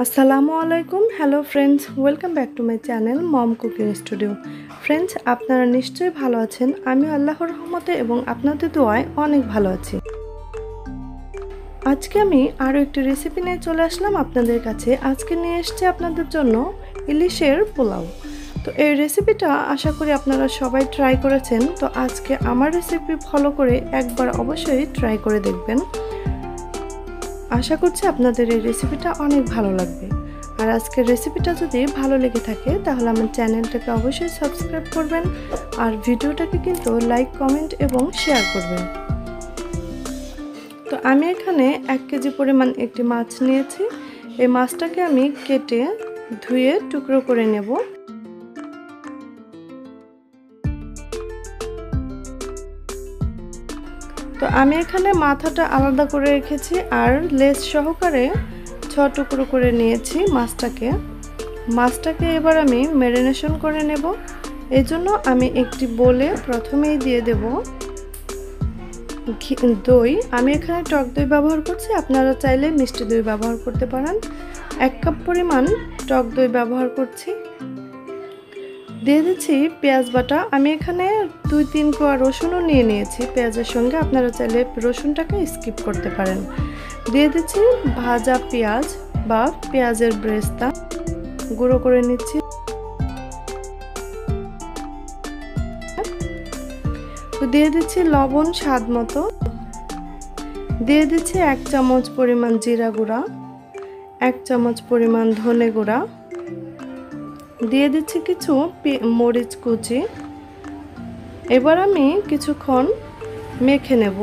আসসালামু আলাইকুম। Hello friends, welcome back to my channel mom cooking studio. Friends, আপনারা নিশ্চয়ই ভালো আছেন। আমি আল্লাহর রহমতে এবং আপনাদের দোয়ায় অনেক ভালো আছি। আজকে আমি আরও একটি রেসিপি নিয়ে চলে আসলাম আপনাদের কাছে। আজকে নিয়ে এসেছি আপনাদের জন্য ইলিশের পোলাও। তো এই রেসিপিটা আশা করি আপনারা সবাই ট্রাই করেছেন। তো আজকে আমার রেসিপি ফলো করে একবার অবশ্যই ট্রাই করে দেখবেন। আশা করছি আপনাদের এই রেসিপিটা অনেক ভালো লাগবে। আর আজকের রেসিপিটা যদি ভালো লেগে থাকে তাহলে আমার চ্যানেলটাকে অবশ্যই সাবস্ক্রাইব করবেন আর ভিডিওটাকে কিন্তু লাইক, কমেন্ট এবং শেয়ার করবেন। তো আমি এখানে 1 কেজি পরিমাণ একটি মাছ নিয়েছি। এই মাছটাকে আমি কেটে ধুয়ে টুকরো করে নেব। তো আমি এখানে মাথাটা আলাদা করে রেখেছি আর লেজ সহকারে 6 টুকরো করে নিয়েছি মাছটাকে এবার আমি ম্যারিনেশন করে নেব। এজন্য আমি একটি বোলে প্রথমেই দিয়ে দেব দই। আমি এখানে টক দই ব্যবহার করছি, আপনারা চাইলে মিষ্টি দই ব্যবহার করতে পারেন। 1 কাপ পরিমাণ টক দই ব্যবহার করছি। দিয়ে দিচ্ছি পেঁয়াজ বাটা। আমি এখানে 2-3 কোয়া রসুনও নিয়ে নিয়েছি পেঁয়াজের সঙ্গে, আপনারা চাইলে রসুনটাকে স্কিপ করতে পারেন। দিয়ে দিচ্ছি ভাজা পেঁয়াজ বা পেঁয়াজের ব্রেস্তা গুঁড়ো করে নিচ্ছি। তো দিয়ে দিচ্ছি লবণ স্বাদ মতো। দিয়ে দিচ্ছি 1 চামচ পরিমাণ জিরা গুঁড়া, 1 চামচ পরিমাণ ধনে গুঁড়া, দিয়ে দিচ্ছি কিছু মরিচ কুচি। এবার আমি কিছুক্ষণ মেখে নেব।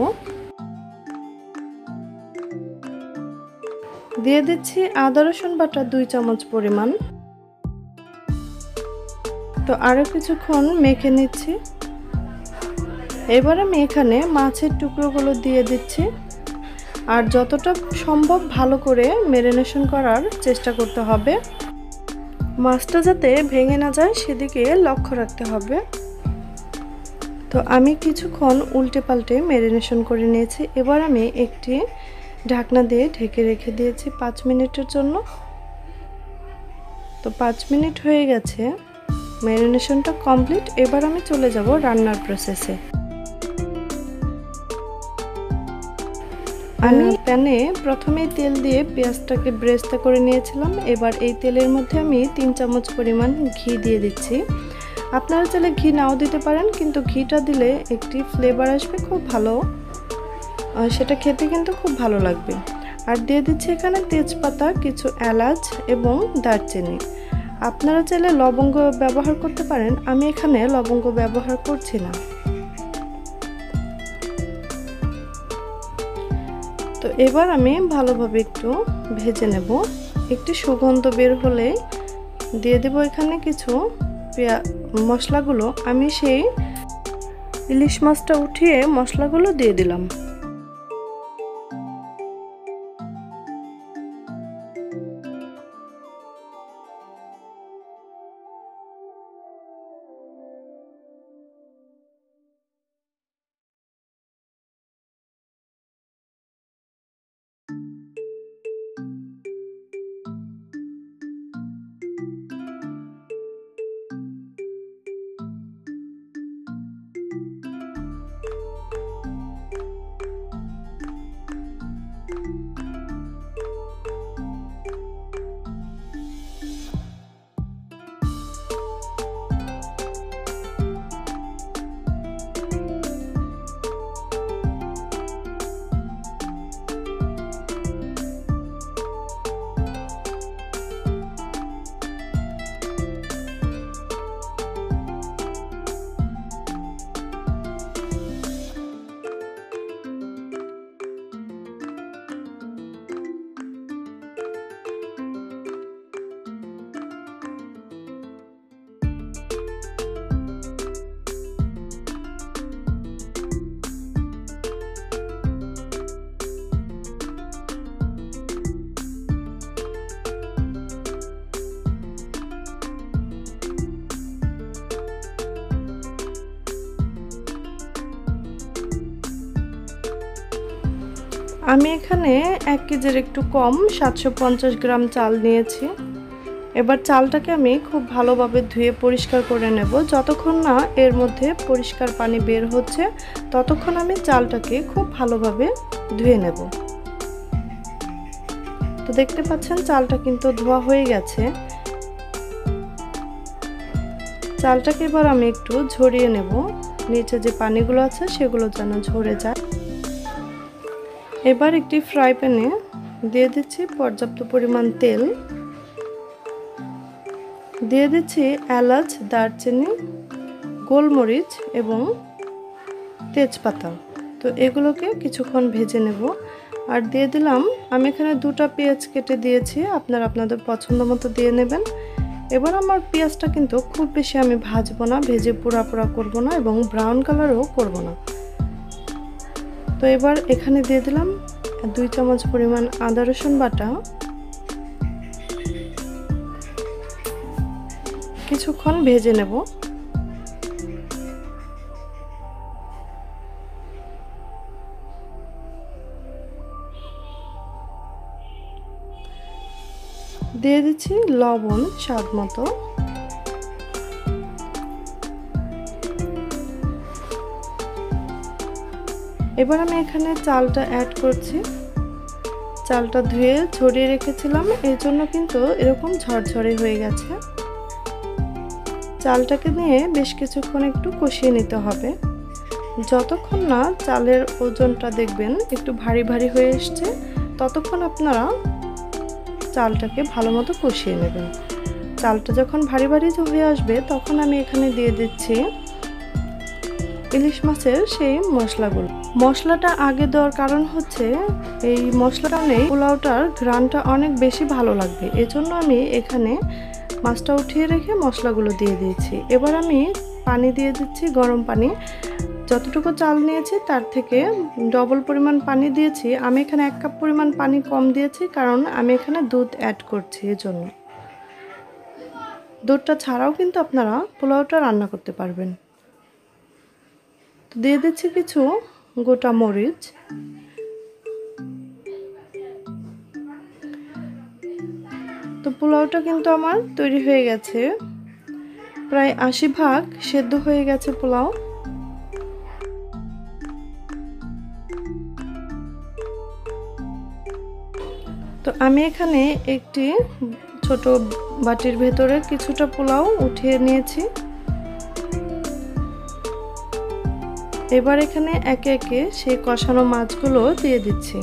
দিয়ে দিচ্ছি আদা রসুন বাটা 2 চামচ পরিমাণ। তো আরও কিছুক্ষণ মেখে নিচ্ছি। এবার আমি এখানে মাছের টুকরোগুলো দিয়ে দিচ্ছি আর যতটা সম্ভব ভালো করে ম্যারিনেশন করার চেষ্টা করতে হবে। মাছটা যাতে ভেঙে না যায় সেদিকে লক্ষ্য রাখতে হবে। তো আমি কিছুক্ষণ উল্টে পাল্টে ম্যারিনেশন করে নিয়েছি। এবার আমি একটি ঢাকনা দিয়ে ঢেকে রেখে দিয়েছি 5 মিনিটের জন্য। তো 5 মিনিট হয়ে গেছে, ম্যারিনেশনটা কমপ্লিট। এবার আমি চলে যাব রান্নার প্রসেসে। আমি প্যানে প্রথমেই তেল দিয়ে পেঁয়াজটাকে ব্রেস্তা করে নিয়েছিলাম। এবার এই তেলের মধ্যে আমি 3 চামচ পরিমাণ ঘি দিয়ে দিচ্ছি। আপনারা চাইলে ঘি নাও দিতে পারেন, কিন্তু ঘিটা দিলে একটি ফ্লেভার আসবে খুব ভালো, সেটা খেতে কিন্তু খুব ভালো লাগবে। আর দিয়ে দিচ্ছি এখানে তেজপাতা, কিছু এলাচ এবং দারচিনি। আপনারা চাইলে লবঙ্গ ব্যবহার করতে পারেন, আমি এখানে লবঙ্গ ব্যবহার করছি না। তো এবার আমি ভালোভাবে একটু ভেজে নেব। একটি সুগন্ধ বের হলে দিয়ে দেব এখানে কিছু মশলাগুলো। আমি সেই ইলিশ মাছটা উঠিয়ে মশলাগুলো দিয়ে দিলাম। আমি এখানে 1 কেজির একটু কম 750 গ্রাম চাল নিয়েছি। এবার চালটাকে আমি খুব ভালোভাবে ধুয়ে পরিষ্কার করে নেব। যতক্ষণ না এর মধ্যে পরিষ্কার পানি বের হচ্ছে ততক্ষণ আমি চালটাকে খুব ভালোভাবে ধুয়ে নেব। তো দেখতে পাচ্ছেন চালটা কিন্তু ধোয়া হয়ে গেছে। চালটাকে এবার আমি একটু ঝরিয়ে নেব, নিচে যে পানিগুলো আছে সেগুলো যেন ঝরে যায়। এবার একটি ফ্রাই প্যানে দিয়ে দিচ্ছি পর্যাপ্ত পরিমাণ তেল, দিয়ে দিচ্ছি এলাচ, দারচিনি, গোলমরিচ এবং তেজপাতা। তো এগুলোকে কিছুক্ষণ ভেজে নেব। আর দিয়ে দিলাম, আমি এখানে 2টা পেঁয়াজ কেটে দিয়েছি, আপনারা আপনাদের পছন্দ মতো দিয়ে নেবেন। এবার আমার পেঁয়াজটা কিন্তু খুব বেশি আমি ভাজবো না, ভেজে পোড়া পোড়া করবো না এবং ব্রাউন কালারও করব না। তো এবার এখানে দিয়ে দিলাম 2 চামচ পরিমাণ আদা রসুন বাটা। কিছুক্ষণ ভেজে নেব। দিয়ে দিচ্ছি লবণ স্বাদ মতো। এবার আমি এখানে চালটা অ্যাড করছি। চালটা ধুয়ে ছড়িয়ে রেখেছিলাম, এই জন্য কিন্তু এরকম ঝরঝরে হয়ে গেছে। চালটাকে নিয়ে বেশ কিছুক্ষণ একটু কষিয়ে নিতে হবে, যতক্ষণ না চালের ওজনটা দেখবেন একটু ভারী ভারী হয়ে এসছে ততক্ষণ আপনারা চালটাকে ভালো মতো কষিয়ে নেবেন। চালটা যখন ভারী ভারী হয়ে আসবে তখন আমি এখানে দিয়ে দিচ্ছি ইলিশ মাছের সেই মশলাগুলো। মশলাটা আগে দেওয়ার কারণ হচ্ছে এই মশলাটা নেই পোলাওটার ঘ্রাণটা অনেক বেশি ভালো লাগবে, এজন্য আমি এখানে মাছটা উঠিয়ে রেখে মশলাগুলো দিয়ে দিয়েছি। এবার আমি পানি দিয়ে দিচ্ছি, গরম পানি। যতটুকু চাল নিয়েছি তার থেকে ডবল পরিমাণ পানি দিয়েছি। আমি এখানে 1 কাপ পরিমাণ পানি কম দিয়েছি, কারণ আমি এখানে দুধ অ্যাড করছি, এজন্য। দুধটা ছাড়াও কিন্তু আপনারা পোলাওটা রান্না করতে পারবেন। তো দিয়ে দিচ্ছি কিছু গোটা মরিচ। তো পোলাওটা কিন্তু আমার তৈরি হয়ে গেছে, প্রায় 80% সেদ্ধ হয়ে গেছে পোলাও। তো আমি এখানে একটি ছোট বাটির ভেতরে কিছুটা পোলাও উঠিয়ে নিয়েছি। এবার এখানে একে একে সেই কষানো মাছগুলো দিয়ে দিচ্ছি,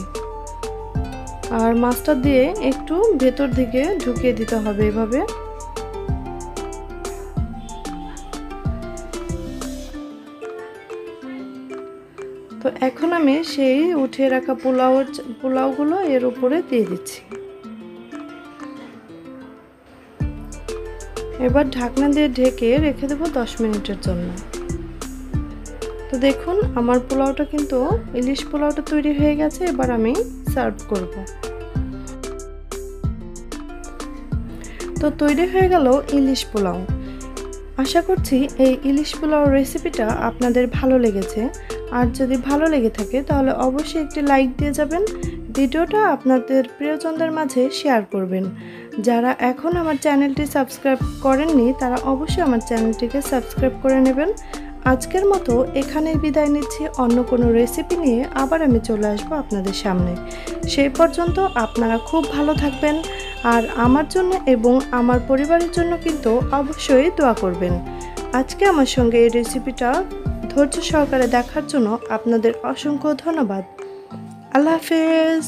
আর মাছটা দিয়ে একটু ভেতর দিকে ঢুকিয়ে দিতে হবে এভাবে। তো এখন আমি সেই উঠিয়ে রাখা পোলাওগুলো এর উপরে দিয়ে দিচ্ছি। এবার ঢাকনা দিয়ে ঢেকে রেখে দেবো 10 মিনিটের জন্য। তো দেখুন আমার পোলাওটা কিন্তু ইলিশ পোলাওটা তৈরি হয়ে গেছে। এবার আমি সার্ভ করব। তো তৈরি হয়ে গেল ইলিশ পোলাও। আশা করছি এই ইলিশ পোলাও রেসিপিটা আপনাদের ভালো লেগেছে। আর যদি ভালো লেগে থাকে তাহলে অবশ্যই একটি লাইক দিয়ে যাবেন, ভিডিওটা আপনাদের প্রিয়জনদের মাঝে শেয়ার করবেন। যারা এখন আমার চ্যানেলটি সাবস্ক্রাইব করেননি তারা অবশ্যই আমার চ্যানেলটিকে সাবস্ক্রাইব করে নেবেন। আজকের মতো এখানেই বিদায় নিচ্ছি। অন্য কোনো রেসিপি নিয়ে আবার আমি চলে আসবো আপনাদের সামনে। সেই পর্যন্ত আপনারা খুব ভালো থাকবেন, আর আমার জন্য এবং আমার পরিবারের জন্য কিন্তু অবশ্যই দোয়া করবেন। আজকে আমার সঙ্গে এই রেসিপিটা ধৈর্য সহকারে দেখার জন্য আপনাদের অসংখ্য ধন্যবাদ। আল্লাহ হাফেজ।